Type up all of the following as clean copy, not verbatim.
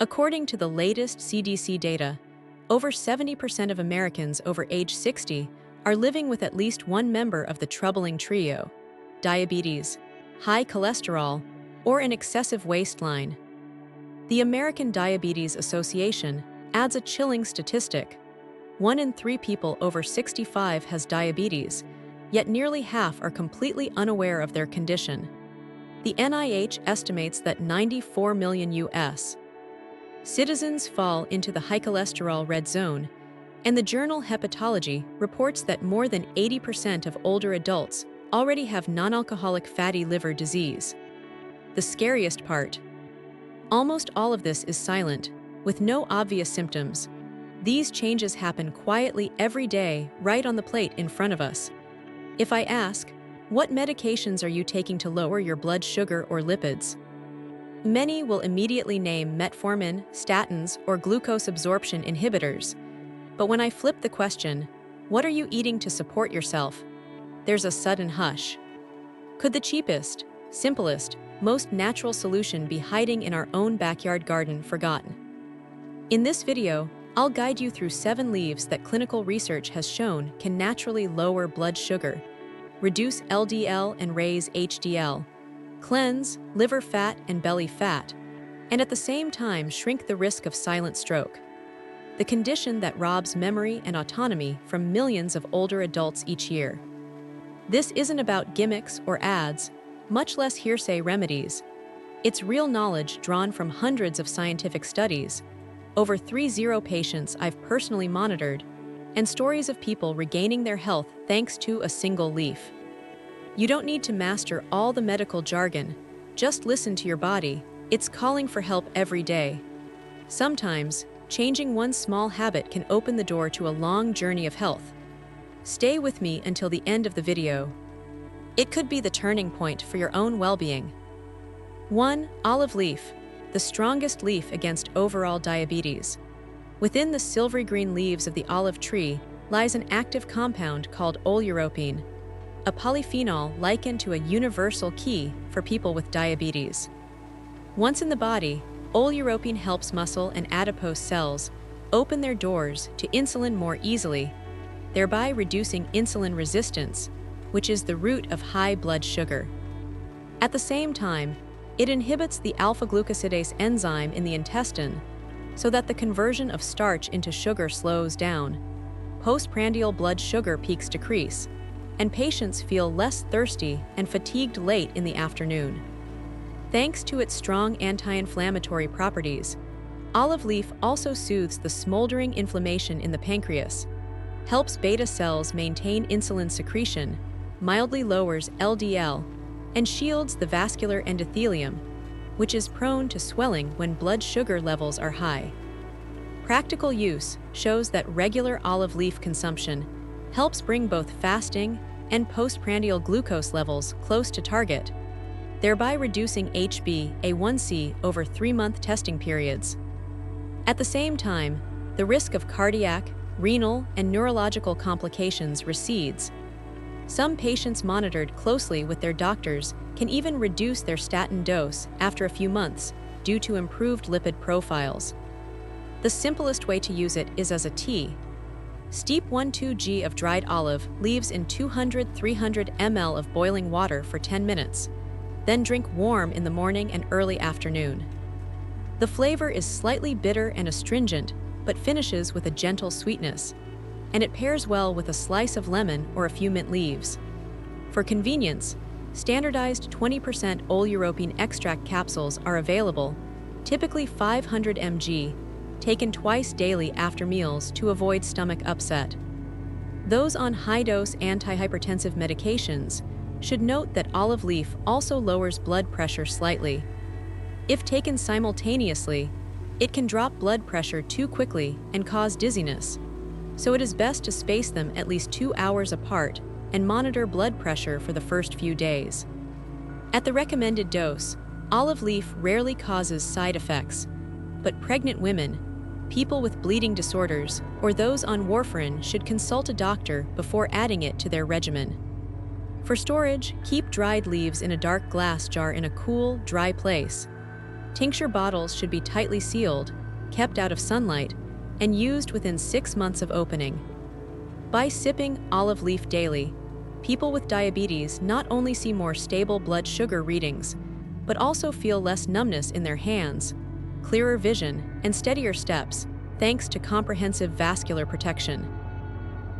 According to the latest CDC data, over 70% of Americans over age 60 are living with at least one member of the troubling trio: diabetes, high cholesterol, or an excessive waistline. The American Diabetes Association adds a chilling statistic. 1 in 3 people over 65 has diabetes, yet nearly half are completely unaware of their condition. The NIH estimates that 94 million U.S. citizens fall into the high cholesterol red zone, and the journal Hepatology reports that more than 80% of older adults already have non-alcoholic fatty liver disease. The scariest part: almost all of this is silent, with no obvious symptoms. These changes happen quietly every day, right on the plate in front of us. If I ask, what medications are you taking to lower your blood sugar or lipids? Many will immediately name metformin, statins, or glucose absorption inhibitors. But when I flip the question, what are you eating to support yourself? There's a sudden hush. Could the cheapest, simplest, most natural solution be hiding in our own backyard garden, forgotten? In this video, I'll guide you through 7 leaves that clinical research has shown can naturally lower blood sugar, reduce LDL and raise HDL, cleanse liver fat and belly fat, and at the same time shrink the risk of silent stroke, the condition that robs memory and autonomy from millions of older adults each year. This isn't about gimmicks or ads, much less hearsay remedies. It's real knowledge drawn from hundreds of scientific studies, over 30 patients I've personally monitored, and stories of people regaining their health thanks to a single leaf. You don't need to master all the medical jargon. Just listen to your body. It's calling for help every day. Sometimes, changing one small habit can open the door to a long journey of health. Stay with me until the end of the video. It could be the turning point for your own well-being. 1. Olive leaf, the strongest leaf against overall diabetes. Within the silvery green leaves of the olive tree lies an active compound called oleuropein, a polyphenol likened to a universal key for people with diabetes. Once in the body, oleuropein helps muscle and adipose cells open their doors to insulin more easily, thereby reducing insulin resistance, which is the root of high blood sugar. At the same time, it inhibits the alpha-glucosidase enzyme in the intestine, so that the conversion of starch into sugar slows down. Postprandial blood sugar peaks decrease, and patients feel less thirsty and fatigued late in the afternoon. Thanks to its strong anti-inflammatory properties, olive leaf also soothes the smoldering inflammation in the pancreas, helps beta cells maintain insulin secretion, mildly lowers LDL, and shields the vascular endothelium, which is prone to swelling when blood sugar levels are high. Practical use shows that regular olive leaf consumption helps bring both fasting and postprandial glucose levels close to target, thereby reducing HbA1c over 3-month testing periods. At the same time, the risk of cardiac, renal, and neurological complications recedes. Some patients monitored closely with their doctors can even reduce their statin dose after a few months due to improved lipid profiles. The simplest way to use it is as a tea. Steep 1-2 g of dried olive leaves in 200-300 ml of boiling water for 10 minutes. Then drink warm in the morning and early afternoon. The flavor is slightly bitter and astringent, but finishes with a gentle sweetness, and it pairs well with a slice of lemon or a few mint leaves. For convenience, standardized 20% oleuropein extract capsules are available, typically 500 mg, taken twice daily after meals to avoid stomach upset. Those on high-dose antihypertensive medications should note that olive leaf also lowers blood pressure slightly. If taken simultaneously, it can drop blood pressure too quickly and cause dizziness, so it is best to space them at least 2 hours apart and monitor blood pressure for the first few days. At the recommended dose, olive leaf rarely causes side effects, but pregnant women, people with bleeding disorders, or those on warfarin should consult a doctor before adding it to their regimen. For storage, keep dried leaves in a dark glass jar in a cool, dry place. Tincture bottles should be tightly sealed, kept out of sunlight, and used within 6 months of opening. By sipping olive leaf daily, people with diabetes not only see more stable blood sugar readings, but also feel less numbness in their hands, clearer vision, and steadier steps, thanks to comprehensive vascular protection.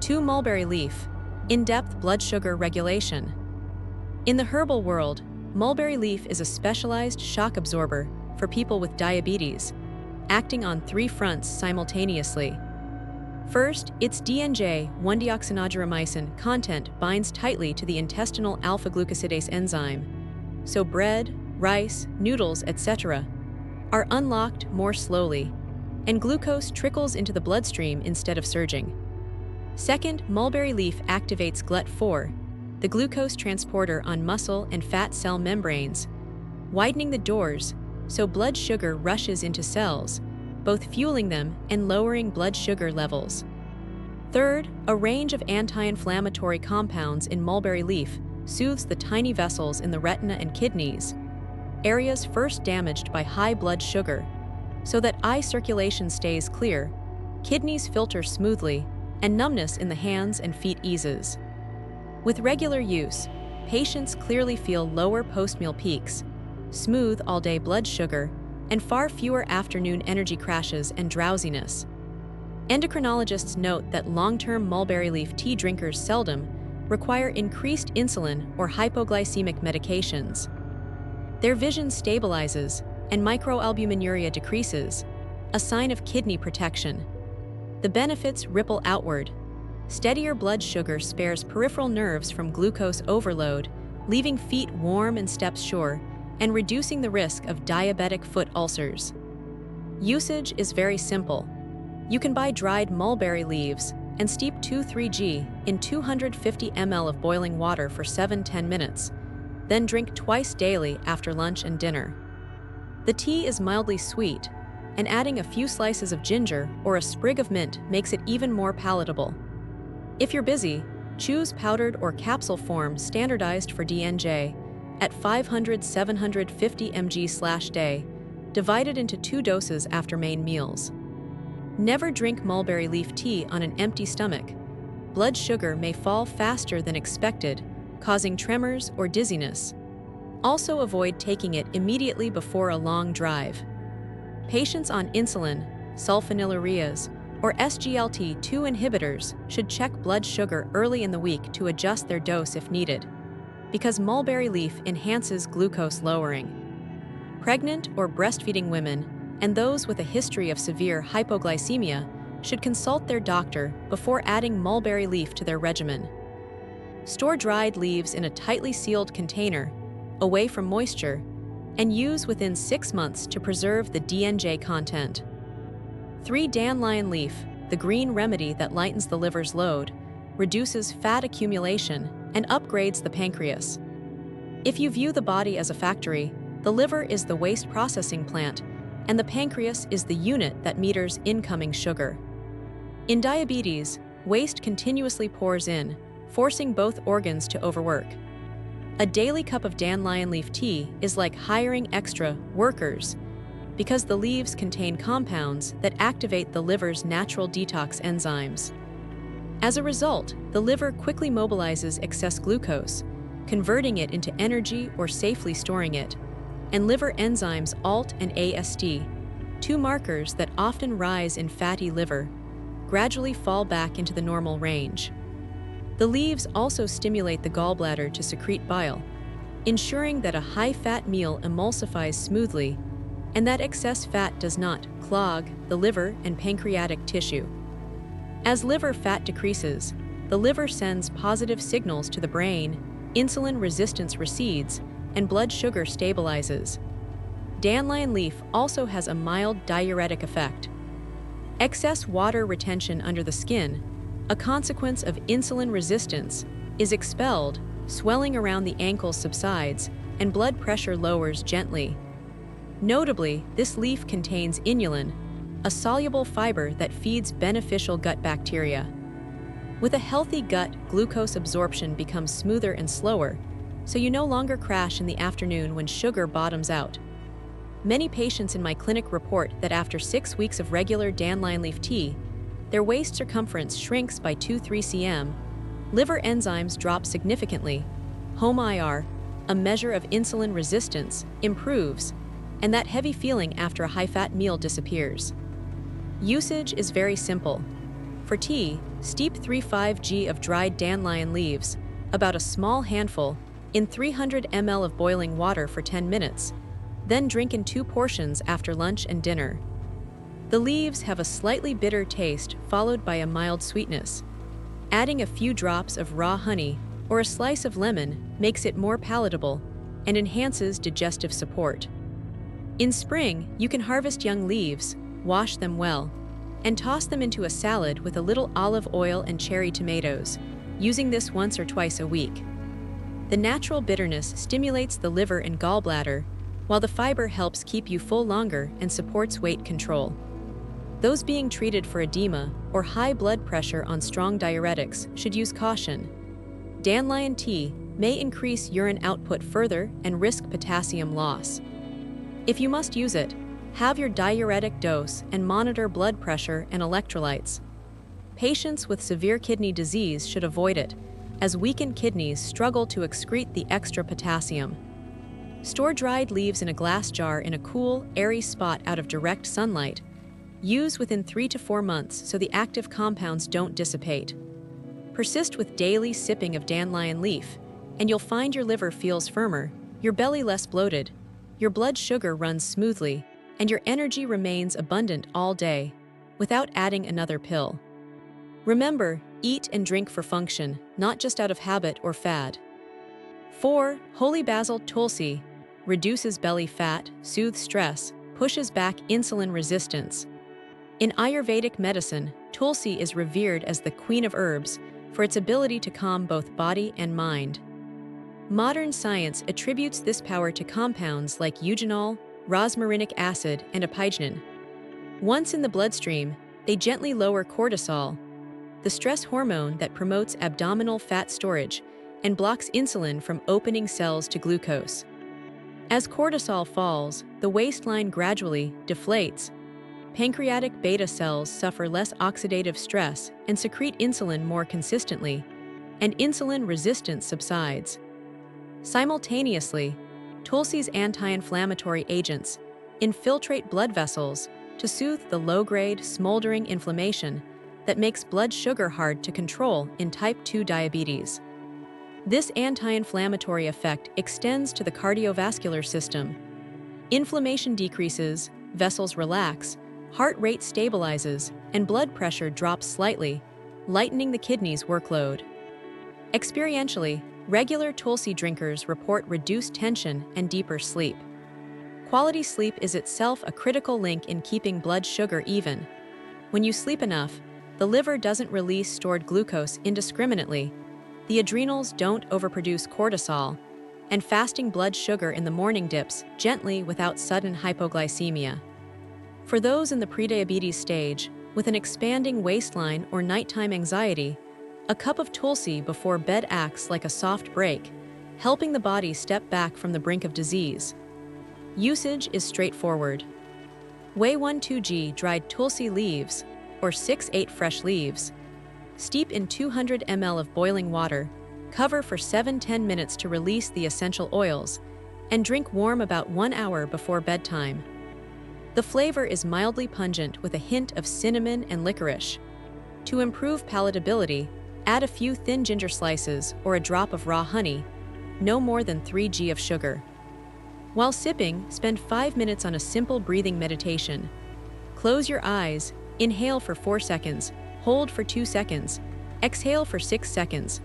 2. Mulberry leaf, in-depth blood sugar regulation. In the herbal world, mulberry leaf is a specialized shock absorber for people with diabetes, acting on 3 fronts simultaneously. First, its DNJ 1-deoxynitromycin content binds tightly to the intestinal alpha-glucosidase enzyme, so bread, rice, noodles, etc. are unlocked more slowly, and glucose trickles into the bloodstream instead of surging. Second, mulberry leaf activates GLUT4, the glucose transporter on muscle and fat cell membranes, widening the doors so blood sugar rushes into cells, both fueling them and lowering blood sugar levels. Third, a range of anti-inflammatory compounds in mulberry leaf soothes the tiny vessels in the retina and kidneys, areas first damaged by high blood sugar, so that eye circulation stays clear, kidneys filter smoothly, and numbness in the hands and feet eases. With regular use, patients clearly feel lower post-meal peaks, smooth all-day blood sugar, and far fewer afternoon energy crashes and drowsiness. Endocrinologists note that long-term mulberry leaf tea drinkers seldom require increased insulin or hypoglycemic medications. Their vision stabilizes and microalbuminuria decreases, a sign of kidney protection. The benefits ripple outward. Steadier blood sugar spares peripheral nerves from glucose overload, leaving feet warm and steps sure, and reducing the risk of diabetic foot ulcers. Usage is very simple. You can buy dried mulberry leaves and steep 2-3 g in 250 ml of boiling water for 7-10 minutes, then drink twice daily after lunch and dinner. The tea is mildly sweet, and adding a few slices of ginger or a sprig of mint makes it even more palatable. If you're busy, choose powdered or capsule form standardized for DNJ at 500-750 mg/day, divided into 2 doses after main meals. Never drink mulberry leaf tea on an empty stomach. Blood sugar may fall faster than expected, causing tremors or dizziness. Also avoid taking it immediately before a long drive. Patients on insulin, sulfonylureas, or SGLT2 inhibitors should check blood sugar early in the week to adjust their dose if needed, because mulberry leaf enhances glucose lowering. Pregnant or breastfeeding women and those with a history of severe hypoglycemia should consult their doctor before adding mulberry leaf to their regimen. Store dried leaves in a tightly sealed container, away from moisture, and use within 6 months to preserve the DNJ content. 3. Dandelion leaf, the green remedy that lightens the liver's load, reduces fat accumulation, and upgrades the pancreas. If you view the body as a factory, the liver is the waste processing plant, and the pancreas is the unit that meters incoming sugar. In diabetes, waste continuously pours in, forcing both organs to overwork. A daily cup of dandelion leaf tea is like hiring extra workers, because the leaves contain compounds that activate the liver's natural detox enzymes. As a result, the liver quickly mobilizes excess glucose, converting it into energy or safely storing it, and liver enzymes ALT and AST, 2 markers that often rise in fatty liver, gradually fall back into the normal range. The leaves also stimulate the gallbladder to secrete bile, ensuring that a high-fat meal emulsifies smoothly and that excess fat does not clog the liver and pancreatic tissue. As liver fat decreases, the liver sends positive signals to the brain, insulin resistance recedes, and blood sugar stabilizes. Dandelion leaf also has a mild diuretic effect. Excess water retention under the skin, a consequence of insulin resistance, is expelled, swelling around the ankles subsides, and blood pressure lowers gently. Notably, this leaf contains inulin, a soluble fiber that feeds beneficial gut bacteria. With a healthy gut, glucose absorption becomes smoother and slower, so you no longer crash in the afternoon when sugar bottoms out. Many patients in my clinic report that after 6 weeks of regular dandelion leaf tea, their waist circumference shrinks by 2-3 cm, liver enzymes drop significantly, home IR, a measure of insulin resistance, improves, and that heavy feeling after a high-fat meal disappears. Usage is very simple. For tea, steep 3-5 g of dried dandelion leaves, about a small handful, in 300 ml of boiling water for 10 minutes, then drink in 2 portions after lunch and dinner. The leaves have a slightly bitter taste followed by a mild sweetness. Adding a few drops of raw honey or a slice of lemon makes it more palatable and enhances digestive support. In spring, you can harvest young leaves, wash them well, and toss them into a salad with a little olive oil and cherry tomatoes, using this once or twice a week. The natural bitterness stimulates the liver and gallbladder, while the fiber helps keep you full longer and supports weight control. Those being treated for edema or high blood pressure on strong diuretics should use caution. Dandelion tea may increase urine output further and risk potassium loss. If you must use it, have your diuretic dose and monitor blood pressure and electrolytes. Patients with severe kidney disease should avoid it, as weakened kidneys struggle to excrete the extra potassium. Store dried leaves in a glass jar in a cool, airy spot out of direct sunlight. Use within 3 to 4 months so the active compounds don't dissipate. Persist with daily sipping of dandelion leaf, and you'll find your liver feels firmer, your belly less bloated, your blood sugar runs smoothly, and your energy remains abundant all day, without adding another pill. Remember, eat and drink for function, not just out of habit or fad. 4. Holy basil tulsi reduces belly fat, soothes stress, pushes back insulin resistance. In Ayurvedic medicine, tulsi is revered as the queen of herbs for its ability to calm both body and mind. Modern science attributes this power to compounds like eugenol, rosmarinic acid, and apigenin. Once in the bloodstream, they gently lower cortisol, the stress hormone that promotes abdominal fat storage and blocks insulin from opening cells to glucose. As cortisol falls, the waistline gradually deflates. Pancreatic beta cells suffer less oxidative stress and secrete insulin more consistently, and insulin resistance subsides. Simultaneously, tulsi's anti-inflammatory agents infiltrate blood vessels to soothe the low-grade, smoldering inflammation that makes blood sugar hard to control in type 2 diabetes. This anti-inflammatory effect extends to the cardiovascular system. Inflammation decreases, vessels relax, heart rate stabilizes, and blood pressure drops slightly, lightening the kidney's workload. Experientially, regular tulsi drinkers report reduced tension and deeper sleep. Quality sleep is itself a critical link in keeping blood sugar even. When you sleep enough, the liver doesn't release stored glucose indiscriminately, the adrenals don't overproduce cortisol, and fasting blood sugar in the morning dips gently without sudden hypoglycemia. For those in the prediabetes stage, with an expanding waistline or nighttime anxiety, a cup of tulsi before bed acts like a soft break, helping the body step back from the brink of disease. Usage is straightforward. Weigh 1-2 g dried tulsi leaves, or 6-8 fresh leaves. Steep in 200 ml of boiling water, cover for 7-10 minutes to release the essential oils, and drink warm about 1 hour before bedtime. The flavor is mildly pungent with a hint of cinnamon and licorice. To improve palatability, add a few thin ginger slices or a drop of raw honey, no more than 3 g of sugar. While sipping, spend 5 minutes on a simple breathing meditation. Close your eyes, inhale for 4 seconds, hold for 2 seconds, exhale for 6 seconds.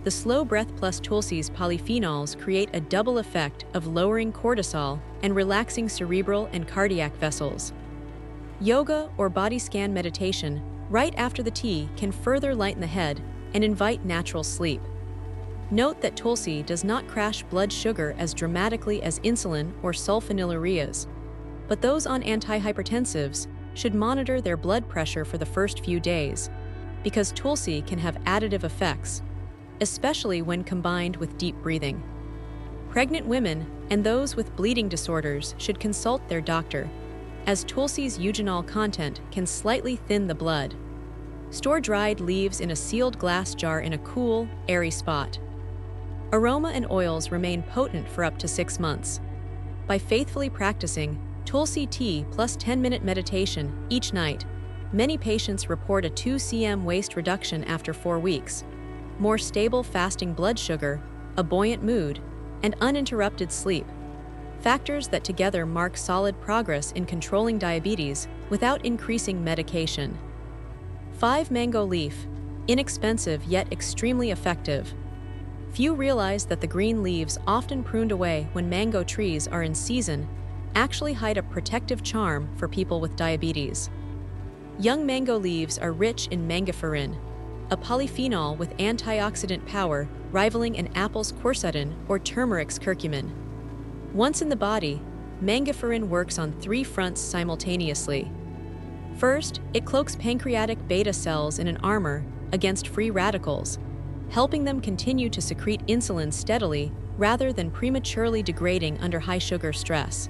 The slow breath plus tulsi's polyphenols create a double effect of lowering cortisol and relaxing cerebral and cardiac vessels. Yoga or body scan meditation right after the tea can further lighten the head and invite natural sleep. Note that tulsi does not crash blood sugar as dramatically as insulin or sulfonylureas, but those on antihypertensives should monitor their blood pressure for the first few days, because tulsi can have additive effects, especially when combined with deep breathing. Pregnant women and those with bleeding disorders should consult their doctor, as Tulsi's eugenol content can slightly thin the blood. Store dried leaves in a sealed glass jar in a cool, airy spot. Aroma and oils remain potent for up to 6 months. By faithfully practicing Tulsi tea plus 10-minute meditation each night, many patients report a 2 cm waist reduction after 4 weeks, more stable fasting blood sugar, a buoyant mood, and uninterrupted sleep. Factors that together mark solid progress in controlling diabetes without increasing medication. 5. Mango leaf, inexpensive yet extremely effective. Few realize that the green leaves, often pruned away when mango trees are in season, actually hide a protective charm for people with diabetes. Young mango leaves are rich in mangofurin, a polyphenol with antioxidant power rivaling an apple's quercetin or turmeric's curcumin. Once in the body, mangofurin works on 3 fronts simultaneously. First, it cloaks pancreatic beta cells in an armor against free radicals, helping them continue to secrete insulin steadily rather than prematurely degrading under high sugar stress.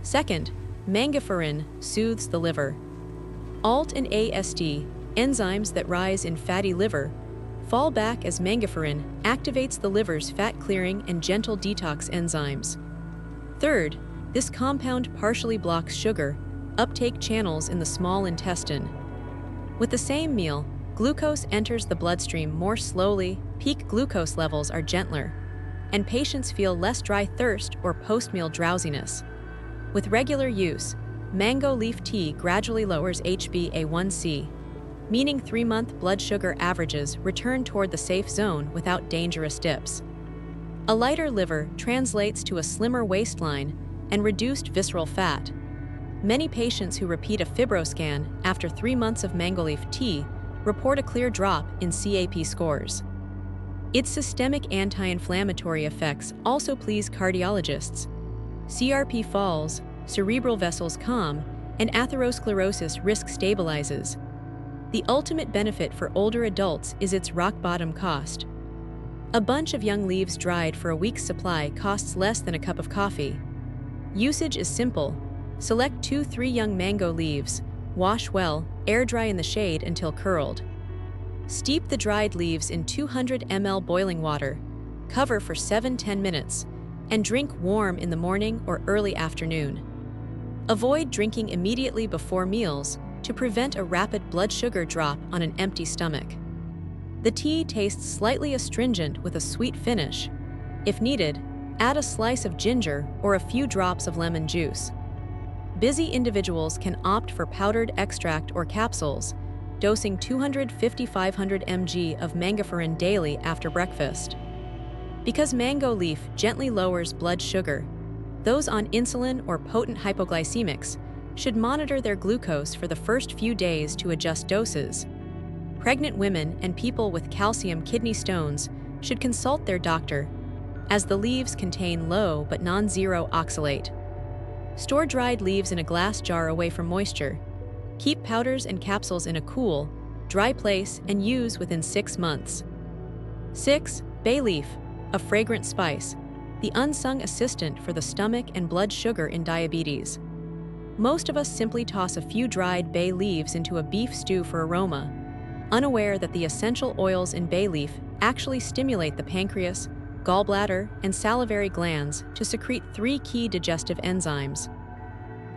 Second, mangofurin soothes the liver. ALT and AST, enzymes that rise in fatty liver, fall back as mangofurin activates the liver's fat-clearing and gentle detox enzymes. Third, this compound partially blocks sugar uptake channels in the small intestine. With the same meal, glucose enters the bloodstream more slowly, peak glucose levels are gentler, and patients feel less dry thirst or post-meal drowsiness. With regular use, mango leaf tea gradually lowers HbA1c, meaning 3-month blood sugar averages return toward the safe zone without dangerous dips. A lighter liver translates to a slimmer waistline and reduced visceral fat. Many patients who repeat a fibroscan after 3 months of mango leaf tea report a clear drop in CAP scores. Its systemic anti-inflammatory effects also please cardiologists. CRP falls, cerebral vessels calm, and atherosclerosis risk stabilizes. The ultimate benefit for older adults is its rock-bottom cost. A bunch of young leaves dried for a week's supply costs less than a cup of coffee. Usage is simple. Select 2-3 young mango leaves, wash well, air dry in the shade until curled. Steep the dried leaves in 200 ml boiling water, cover for 7-10 minutes, and drink warm in the morning or early afternoon. Avoid drinking immediately before meals to prevent a rapid blood sugar drop on an empty stomach. The tea tastes slightly astringent with a sweet finish. If needed, add a slice of ginger or a few drops of lemon juice. Busy individuals can opt for powdered extract or capsules, dosing 250-500 mg of mangofurin daily after breakfast. Because mango leaf gently lowers blood sugar, those on insulin or potent hypoglycemics should monitor their glucose for the first few days to adjust doses. Pregnant women and people with calcium kidney stones should consult their doctor, as the leaves contain low but non-zero oxalate. Store dried leaves in a glass jar away from moisture. Keep powders and capsules in a cool, dry place and use within 6 months. 6. Bay leaf, a fragrant spice, the unsung assistant for the stomach and blood sugar in diabetes. Most of us simply toss a few dried bay leaves into a beef stew for aroma, unaware that the essential oils in bay leaf actually stimulate the pancreas, gallbladder, and salivary glands to secrete 3 key digestive enzymes: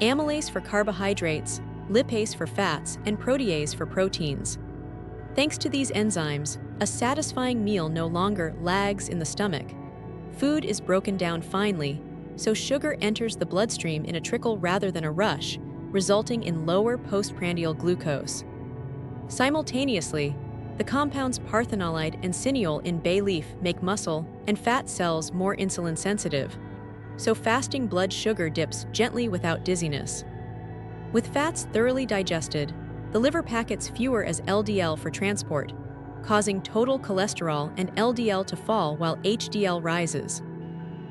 amylase for carbohydrates, lipase for fats, and protease for proteins. Thanks to these enzymes, a satisfying meal no longer lags in the stomach. Food is broken down finely, so sugar enters the bloodstream in a trickle rather than a rush, resulting in lower postprandial glucose. Simultaneously, the compounds parthenolide and cineol in bay leaf make muscle and fat cells more insulin sensitive, so fasting blood sugar dips gently without dizziness. With fats thoroughly digested, the liver packets fewer as LDL for transport, causing total cholesterol and LDL to fall while HDL rises.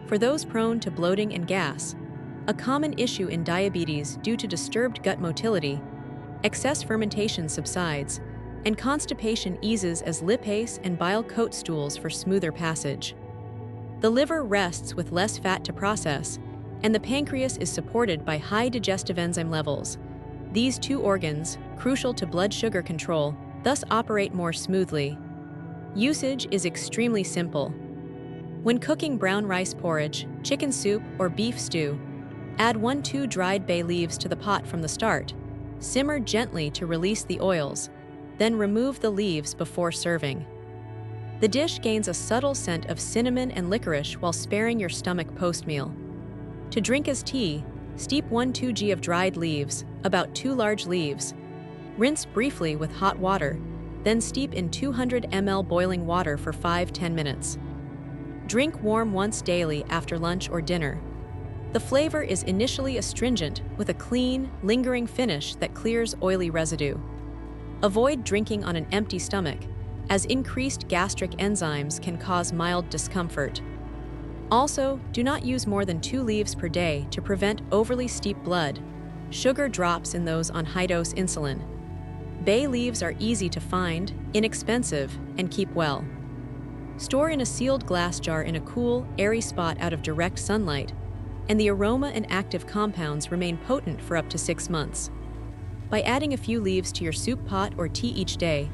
For those prone to bloating and gas, a common issue in diabetes due to disturbed gut motility, excess fermentation subsides, and constipation eases as lipase and bile coat stools for smoother passage. The liver rests with less fat to process, and the pancreas is supported by high digestive enzyme levels. These two organs, crucial to blood sugar control, thus operate more smoothly. Usage is extremely simple. When cooking brown rice porridge, chicken soup, or beef stew, add 1–2 dried bay leaves to the pot from the start. Simmer gently to release the oils, then remove the leaves before serving. The dish gains a subtle scent of cinnamon and licorice while sparing your stomach post-meal. To drink as tea, steep 1–2 g of dried leaves, about 2 large leaves. Rinse briefly with hot water, then steep in 200 ml boiling water for 5–10 minutes. Drink warm once daily after lunch or dinner. The flavor is initially astringent with a clean, lingering finish that clears oily residue. Avoid drinking on an empty stomach, as increased gastric enzymes can cause mild discomfort. Also, do not use more than 2 leaves per day to prevent overly steep blood sugar drops in those on high-dose insulin. Bay leaves are easy to find, inexpensive, and keep well. Store in a sealed glass jar in a cool, airy spot out of direct sunlight, and the aroma and active compounds remain potent for up to 6 months. By adding a few leaves to your soup pot or tea each day,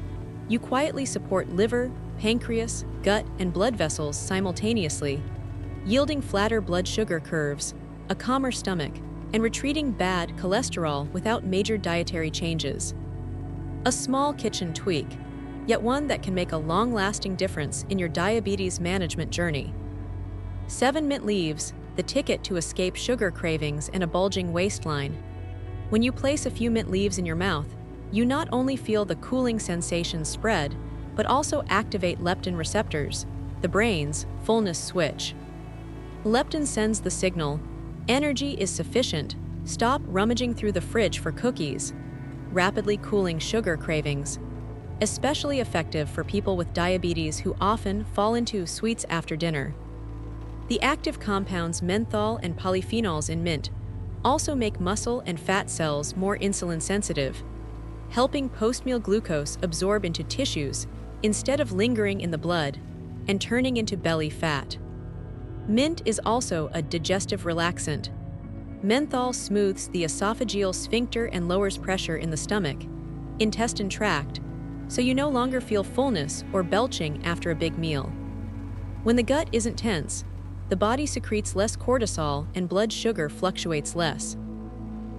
you quietly support liver, pancreas, gut, and blood vessels simultaneously, yielding flatter blood sugar curves, a calmer stomach, and retreating bad cholesterol without major dietary changes. A small kitchen tweak, yet one that can make a long-lasting difference in your diabetes management journey. 7 mint leaves, the ticket to escape sugar cravings and a bulging waistline. When you place a few mint leaves in your mouth, you not only feel the cooling sensation spread, but also activate leptin receptors, the brain's fullness switch. Leptin sends the signal, energy is sufficient, stop rummaging through the fridge for cookies, rapidly cooling sugar cravings. Especially effective for people with diabetes who often fall into sweets after dinner. The active compounds menthol and polyphenols in mint also make muscle and fat cells more insulin sensitive, helping post-meal glucose absorb into tissues instead of lingering in the blood and turning into belly fat. Mint is also a digestive relaxant. Menthol smooths the esophageal sphincter and lowers pressure in the stomach, intestine tract, so you no longer feel fullness or belching after a big meal. When the gut isn't tense, the body secretes less cortisol and blood sugar fluctuates less.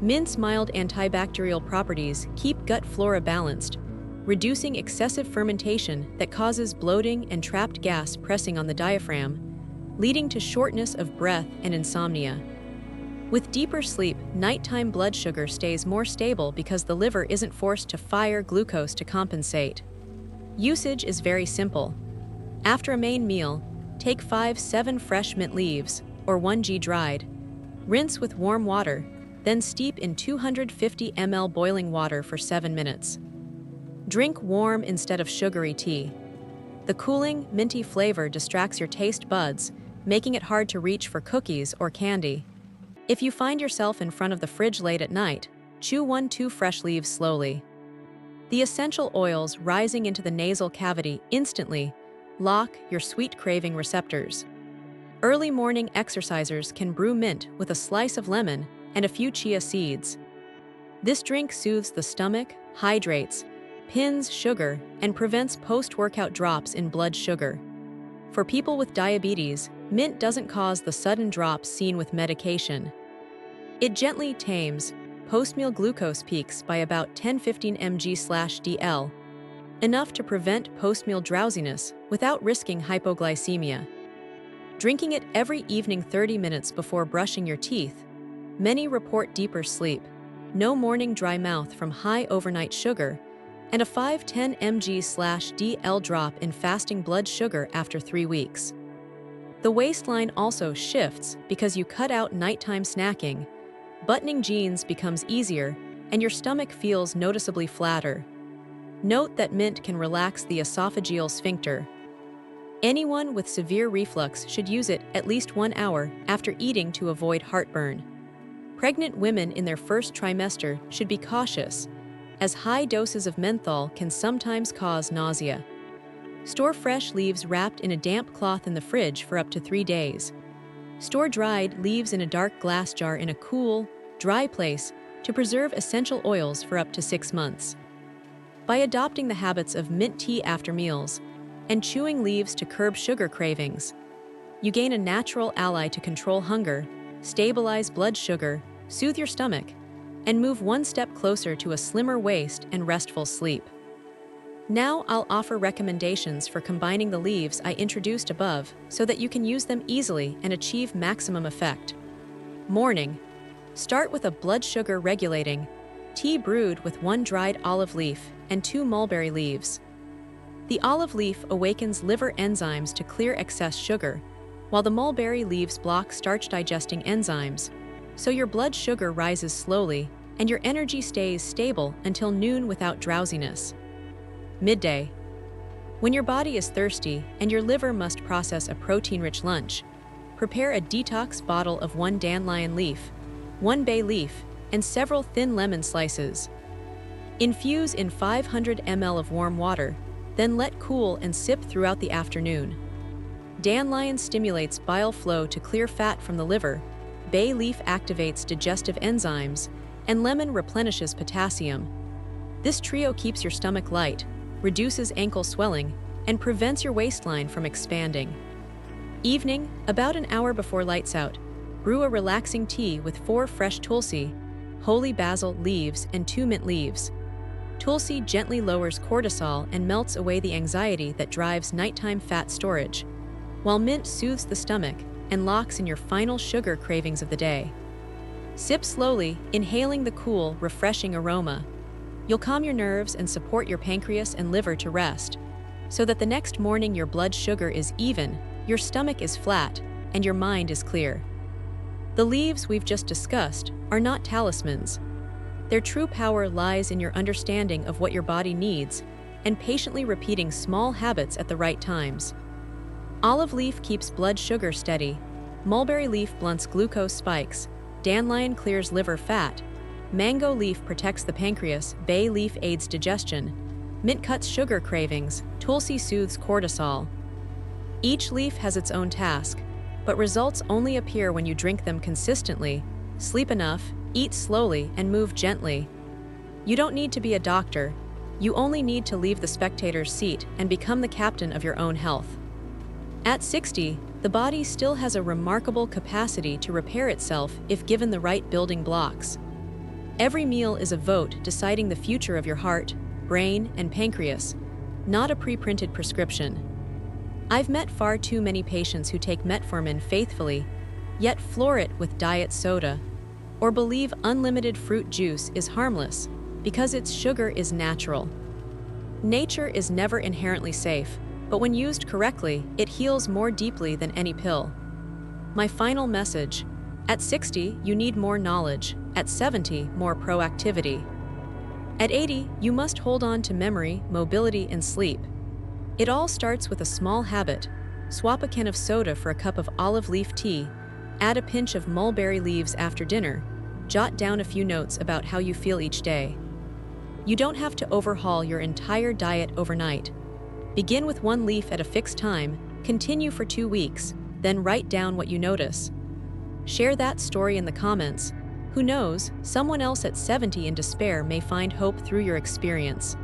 Mint's mild antibacterial properties keep gut flora balanced, reducing excessive fermentation that causes bloating and trapped gas pressing on the diaphragm, leading to shortness of breath and insomnia. With deeper sleep, nighttime blood sugar stays more stable because the liver isn't forced to fire glucose to compensate. Usage is very simple. After a main meal, take 5–7 fresh mint leaves, or 1 g dried. Rinse with warm water, then steep in 250 ml boiling water for 7 minutes. Drink warm instead of sugary tea. The cooling, minty flavor distracts your taste buds, making it hard to reach for cookies or candy. If you find yourself in front of the fridge late at night, chew 1–2 fresh leaves slowly. The essential oils rising into the nasal cavity instantly lock your sweet craving receptors. Early morning exercisers can brew mint with a slice of lemon and a few chia seeds. This drink soothes the stomach, hydrates, pins sugar, and prevents post-workout drops in blood sugar. For people with diabetes, mint doesn't cause the sudden drops seen with medication. It gently tames post-meal glucose peaks by about 10–15 mg/dl, enough to prevent post-meal drowsiness without risking hypoglycemia. Drinking it every evening 30 minutes before brushing your teeth, many report deeper sleep, no morning dry mouth from high overnight sugar, and a 5–10 mg/dl drop in fasting blood sugar after 3 weeks. The waistline also shifts because you cut out nighttime snacking, buttoning jeans becomes easier, and your stomach feels noticeably flatter. Note that mint can relax the esophageal sphincter. Anyone with severe reflux should use it at least 1 hour after eating to avoid heartburn. Pregnant women in their first trimester should be cautious, as high doses of menthol can sometimes cause nausea. Store fresh leaves wrapped in a damp cloth in the fridge for up to 3 days. Store dried leaves in a dark glass jar in a cool, dry place to preserve essential oils for up to 6 months. By adopting the habits of mint tea after meals and chewing leaves to curb sugar cravings, you gain a natural ally to control hunger, stabilize blood sugar, soothe your stomach, and move one step closer to a slimmer waist and restful sleep. Now I'll offer recommendations for combining the leaves I introduced above so that you can use them easily and achieve maximum effect. Morning. Start with a blood sugar regulating tea brewed with 1 dried olive leaf and 2 mulberry leaves. The olive leaf awakens liver enzymes to clear excess sugar, while the mulberry leaves block starch-digesting enzymes, so your blood sugar rises slowly and your energy stays stable until noon without drowsiness. Midday. When your body is thirsty and your liver must process a protein-rich lunch, prepare a detox bottle of 1 dandelion leaf, 1 bay leaf, and several thin lemon slices. Infuse in 500 ml of warm water, then let cool and sip throughout the afternoon. Dandelion stimulates bile flow to clear fat from the liver, bay leaf activates digestive enzymes, and lemon replenishes potassium. This trio keeps your stomach light, reduces ankle swelling, and prevents your waistline from expanding. Evening, about an hour before lights out, brew a relaxing tea with 4 fresh tulsi, holy basil leaves, and 2 mint leaves. Tulsi gently lowers cortisol and melts away the anxiety that drives nighttime fat storage, while mint soothes the stomach and locks in your final sugar cravings of the day. Sip slowly, inhaling the cool, refreshing aroma. You'll calm your nerves and support your pancreas and liver to rest, so that the next morning your blood sugar is even, your stomach is flat, and your mind is clear. The leaves we've just discussed are not talismans. Their true power lies in your understanding of what your body needs and patiently repeating small habits at the right times. Olive leaf keeps blood sugar steady, mulberry leaf blunts glucose spikes, dandelion clears liver fat, mango leaf protects the pancreas, bay leaf aids digestion, mint cuts sugar cravings, tulsi soothes cortisol. Each leaf has its own task, but results only appear when you drink them consistently, sleep enough, eat slowly, and move gently. You don't need to be a doctor. You only need to leave the spectator's seat and become the captain of your own health. At 60, the body still has a remarkable capacity to repair itself if given the right building blocks. Every meal is a vote deciding the future of your heart, brain, and pancreas, not a pre-printed prescription. I've met far too many patients who take metformin faithfully, yet floor it with diet soda, or believe unlimited fruit juice is harmless because its sugar is natural. Nature is never inherently safe, but when used correctly, it heals more deeply than any pill. My final message: at 60, you need more knowledge. At 70, more proactivity. At 80, you must hold on to memory, mobility, and sleep. It all starts with a small habit. Swap a can of soda for a cup of olive leaf tea, add a pinch of mulberry leaves after dinner, jot down a few notes about how you feel each day. You don't have to overhaul your entire diet overnight. Begin with 1 leaf at a fixed time, continue for 2 weeks, then write down what you notice. Share that story in the comments. Who knows, someone else at 70 in despair may find hope through your experience.